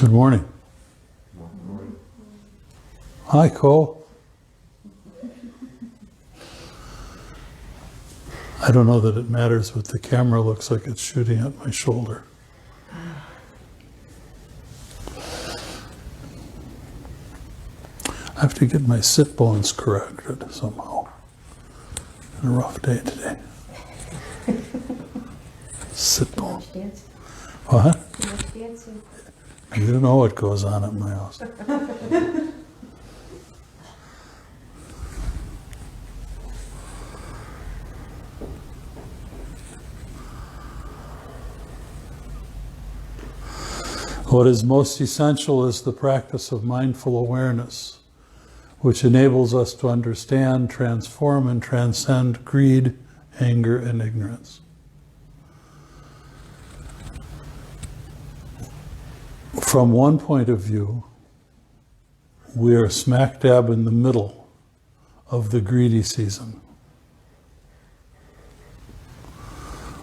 Good morning. Hi, Cole. I don't know that it matters, but the camera looks like it's shooting at my shoulder. I have to get my sit bones corrected somehow. It's a rough day today. Sit bones. What? You don't know what goes on at my house. What is most essential is the practice of mindful awareness, which enables us to understand, transform, and transcend greed, anger, and ignorance. From one point of view, we are smack dab in the middle of the greedy season.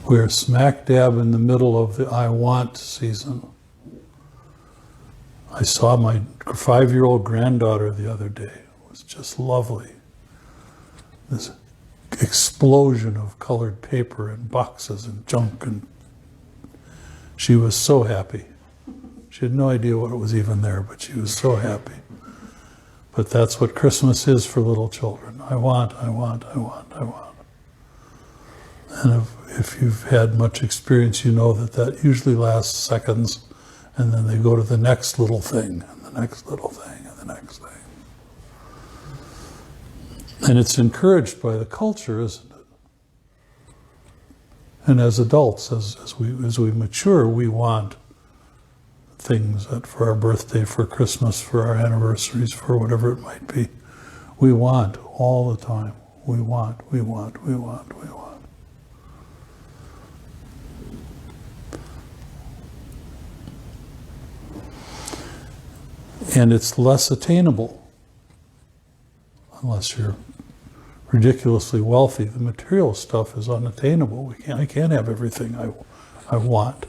We are smack dab in the middle of the I want season. I saw my 5-year-old granddaughter the other day. It was just lovely. This explosion of colored paper and boxes and junk, and she was so happy. She had no idea what was even there, but she was so happy. But that's what Christmas is for little children. I want, I want, I want, I want. And if you've had much experience, you know that that usually lasts seconds, and then they go to the next little thing, and the next little thing, and the next thing. And it's encouraged by the culture, isn't it? And as adults, as we mature, we want things that for our birthday, for Christmas, for our anniversaries, for whatever it might be. We want all the time. We want, we want, we want, we want. And it's less attainable unless you're ridiculously wealthy. The material stuff is unattainable. I can't have everything I want.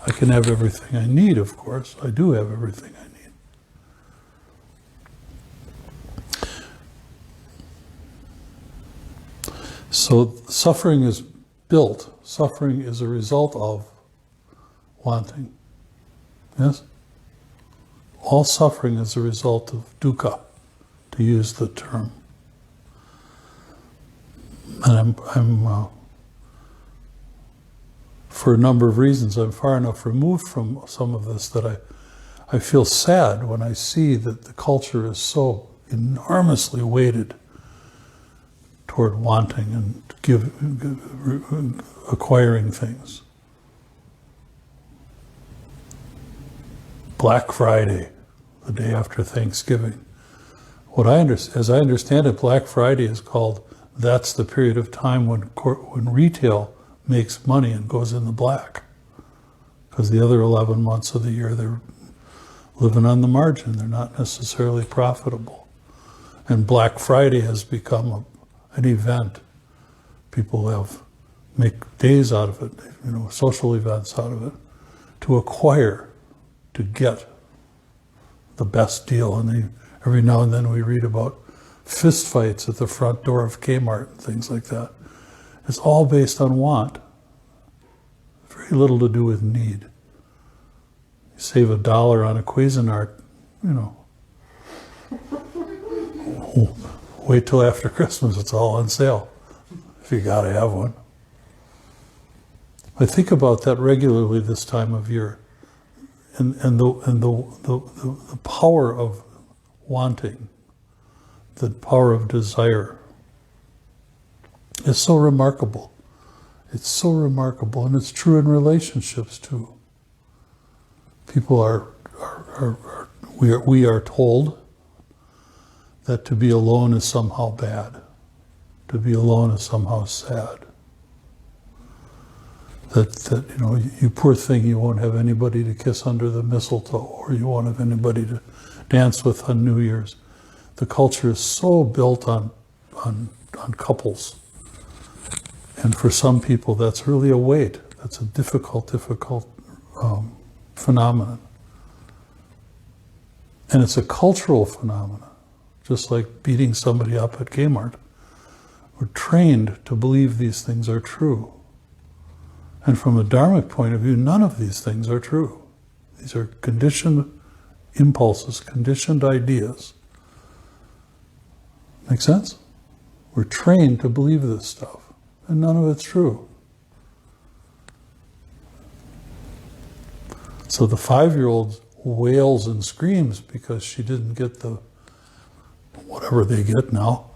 I can have everything I need, of course. I do have everything I need. So suffering is built. Suffering is a result of wanting. Yes? All suffering is a result of dukkha, to use the term. And I'm for a number of reasons, I'm far enough removed from some of this that I feel sad when I see that the culture is so enormously weighted toward wanting and acquiring things. Black Friday, the day after Thanksgiving. As I understand it, Black Friday is called, that's the period of time when retail makes money and goes in the black. Because the other 11 months of the year, they're living on the margin. They're not necessarily profitable. And Black Friday has become an event. People make days out of it, social events out of it, to acquire, to get the best deal. And every now and then we read about fist fights at the front door of Kmart and things like that. It's all based on want. Very little to do with need. You save $1 on a Cuisinart, wait till after Christmas, it's all on sale, if you gotta have one. I think about that regularly this time of year, and the power of wanting, the power of desire. It's so remarkable. It's so remarkable, and it's true in relationships too. People we are told that to be alone is somehow bad. To be alone is somehow sad. That you poor thing, you won't have anybody to kiss under the mistletoe, or you won't have anybody to dance with on New Year's. The culture is so built on couples. And for some people, that's really a weight. That's a difficult phenomenon. And it's a cultural phenomenon, just like beating somebody up at Kmart. We're trained to believe these things are true. And from a dharmic point of view, none of these things are true. These are conditioned impulses, conditioned ideas. Make sense? We're trained to believe this stuff, and none of it's true. So the 5-year-old wails and screams because she didn't get the, whatever they get now,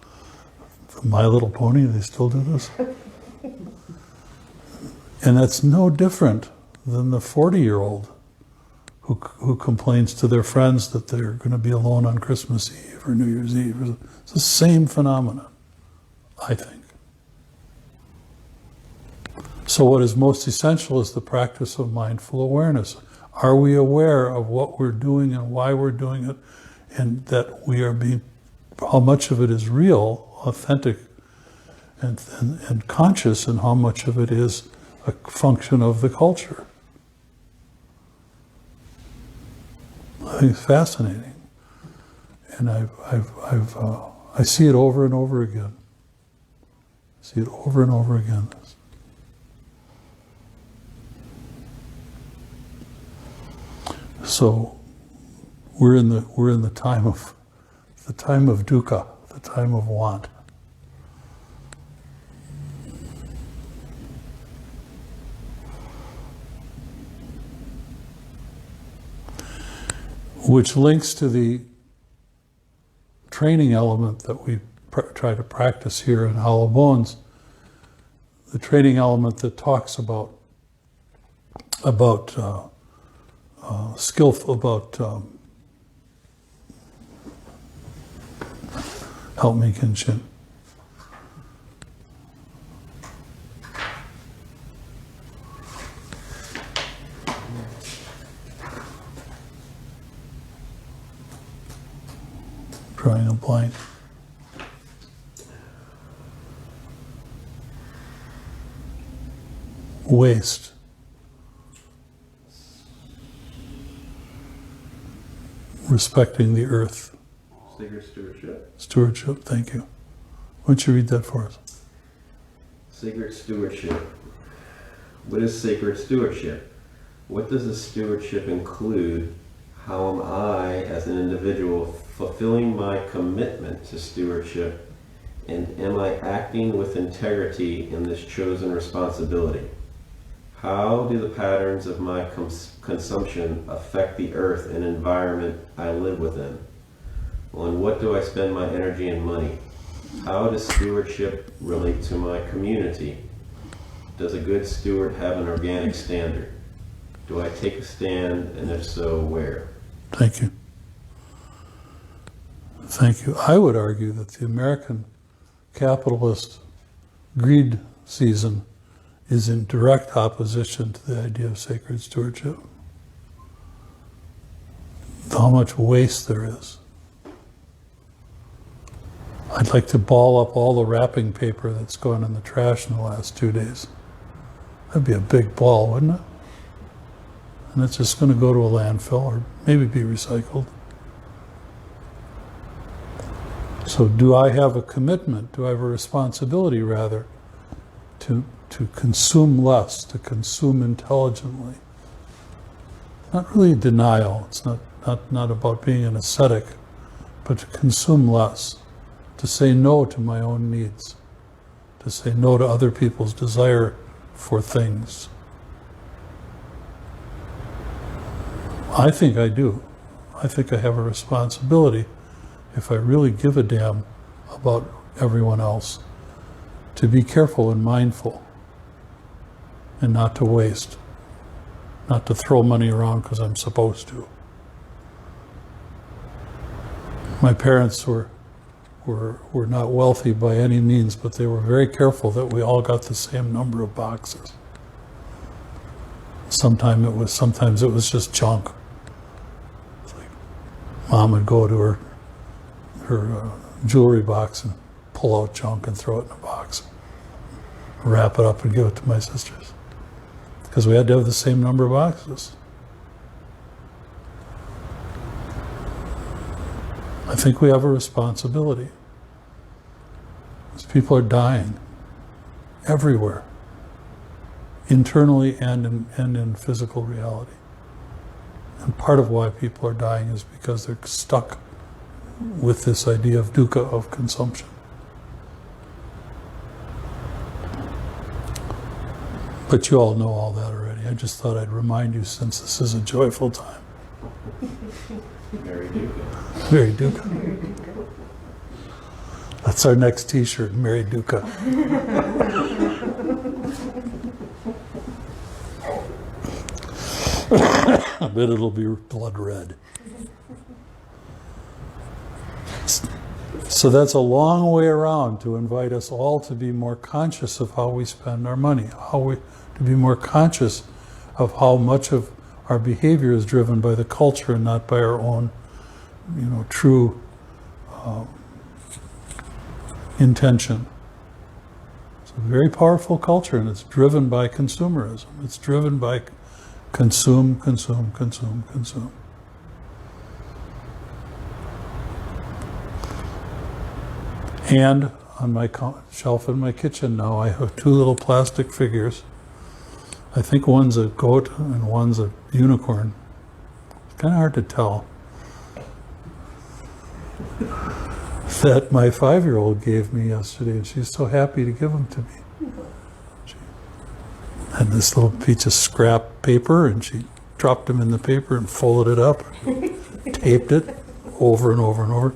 the My Little Pony, they still do this? And that's no different than the 40-year-old who complains to their friends that they're going to be alone on Christmas Eve or New Year's Eve. It's the same phenomenon, I think. So what is most essential is the practice of mindful awareness. Are we aware of what we're doing and why we're doing it, and that we are being, how much of it is real, authentic, and conscious, and how much of it is a function of the culture? I think it's fascinating, and I see it over and over again. I see it over and over again. So we're in the time of dukkha, the time of want. Which links to the training element that we try to practice here in Hollow Bones, the training element that talks about skillful, help me, Kenshin. Drawing a blank. Waste. Respecting the earth. Sacred stewardship. Stewardship, thank you. Why don't you read that for us? Sacred stewardship. What is sacred stewardship? What does a stewardship include? How am I, as an individual, fulfilling my commitment to stewardship? And am I acting with integrity in this chosen responsibility? How do the patterns of my consumption affect the earth and environment I live within? On what do I spend my energy and money? How does stewardship relate to my community? Does a good steward have an organic standard? Do I take a stand, and if so, where? Thank you. Thank you. I would argue that the American capitalist greed season is in direct opposition to the idea of sacred stewardship. How much waste there is. I'd like to ball up all the wrapping paper that's gone in the trash in the last 2 days. That'd be a big ball, wouldn't it? And it's just going to go to a landfill or maybe be recycled. So do I have a commitment, do I have a responsibility rather, to consume less, to consume intelligently? Not really denial, it's not about being an ascetic, but to consume less, to say no to my own needs, to say no to other people's desire for things. I think I do. I think I have a responsibility, if I really give a damn about everyone else, to be careful and mindful and not to waste, not to throw money around because I'm supposed to. My parents were not wealthy by any means, but they were very careful that we all got the same number of boxes. Sometimes it was just junk. It's like Mom would go to her jewelry box and pull out junk and throw it in a box, wrap it up and give it to my sisters, because we had to have the same number of boxes. I think we have a responsibility. Because people are dying everywhere, internally and in physical reality. And part of why people are dying is because they're stuck with this idea of dukkha, of consumption. But you all know all that already. I just thought I'd remind you, since this is a joyful time. Mary Duca. Mary Dukkha. That's our next t-shirt, Mary Dukkha. I bet it'll be blood red. So that's a long way around to invite us all to be more conscious of how we spend our money, to be more conscious of how much of our behavior is driven by the culture and not by our own, true intention. It's a very powerful culture, and it's driven by consumerism. It's driven by consume, consume, consume, consume. And on my shelf in my kitchen now, I have two little plastic figures. I think one's a goat and one's a unicorn. It's kind of hard to tell. That my 5-year-old gave me yesterday, and she's so happy to give them to me. She had this little piece of scrap paper, and she dropped them in the paper and folded it up, taped it over and over and over.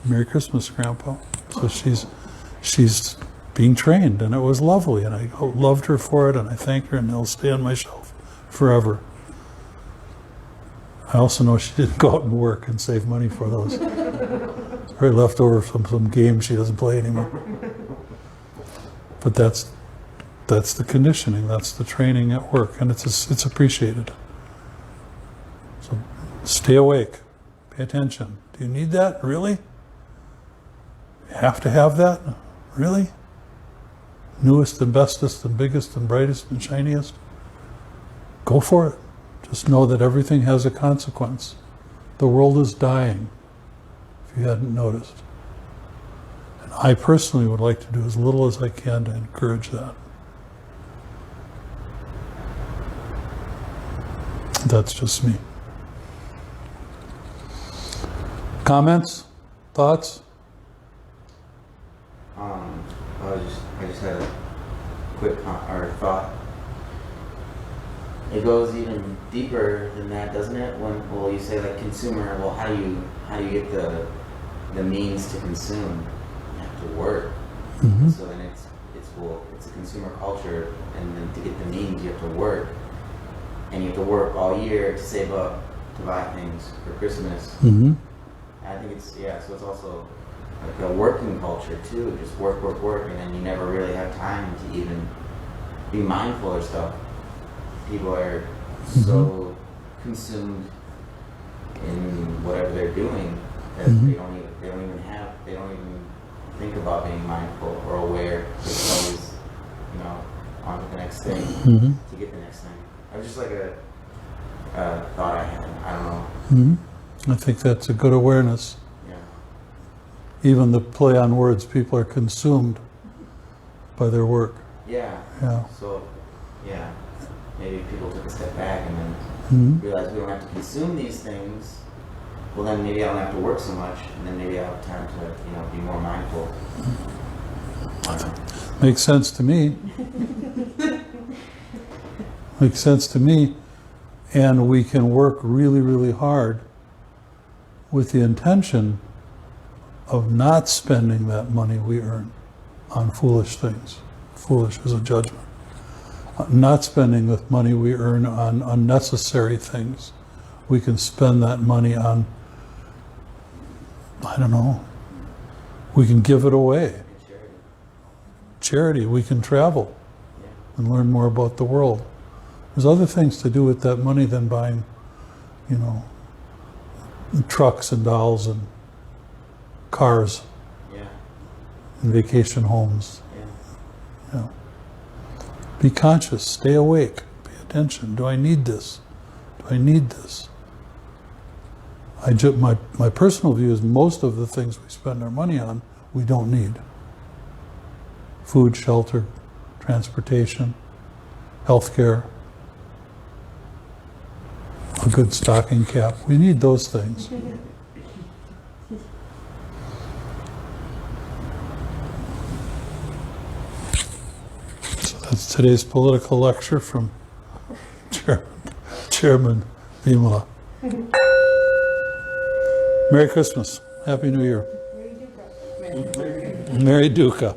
Merry Christmas, Grandpa. So she's being trained, and it was lovely, and I loved her for it, and I thank her, and they'll stay on my shelf forever. I also know she didn't go out and work and save money for those. Or left over from some game she doesn't play anymore. But that's the conditioning, that's the training at work, and it's appreciated. So stay awake, pay attention. Do you need that? Really? You have to have that? Really? Newest and bestest and biggest and brightest and shiniest? Go for it. Just know that everything has a consequence. The world is dying, if you hadn't noticed. And I personally would like to do as little as I can to encourage that. That's just me. Comments? Thoughts? I just had a quick thought. It goes even deeper than that, doesn't it? When you say like consumer, well, how do you get the means to consume? You have to work. Mm-hmm. So then it's a consumer culture, and then to get the means, you have to work, and you have to work all year to save up to buy things for Christmas. Mm-hmm. I think so it's also like a working culture too, just work, and then you never really have time to even be mindful of stuff. People are so consumed in whatever they're doing that they don't even think about being mindful or aware. It's always, on to the next thing to get the next thing. It was just like a thought I had. I don't know. Mm-hmm. I think that's a good awareness. Even the play on words, people are consumed by their work. Yeah. So, maybe people took a step back and then realized we don't have to consume these things. Well, then maybe I don't have to work so much, and then maybe I'll have time to, be more mindful. Makes sense to me. Makes sense to me. And we can work really, really hard with the intention of not spending that money we earn on foolish things. Foolish is a judgment. Not spending the money we earn on unnecessary things. We can spend that money on, I don't know, we can give it away. Charity, we can travel and learn more about the world. There's other things to do with that money than buying, trucks and dolls and cars and vacation homes. Be conscious, stay awake, pay attention. Do I need this? Do I need this? My personal view is most of the things we spend our money on, we don't need. Food, shelter, transportation, healthcare, a good stocking cap. We need those things. So that's today's political lecture from Chairman Vimala. Merry Christmas. Happy New Year. Merry Duka.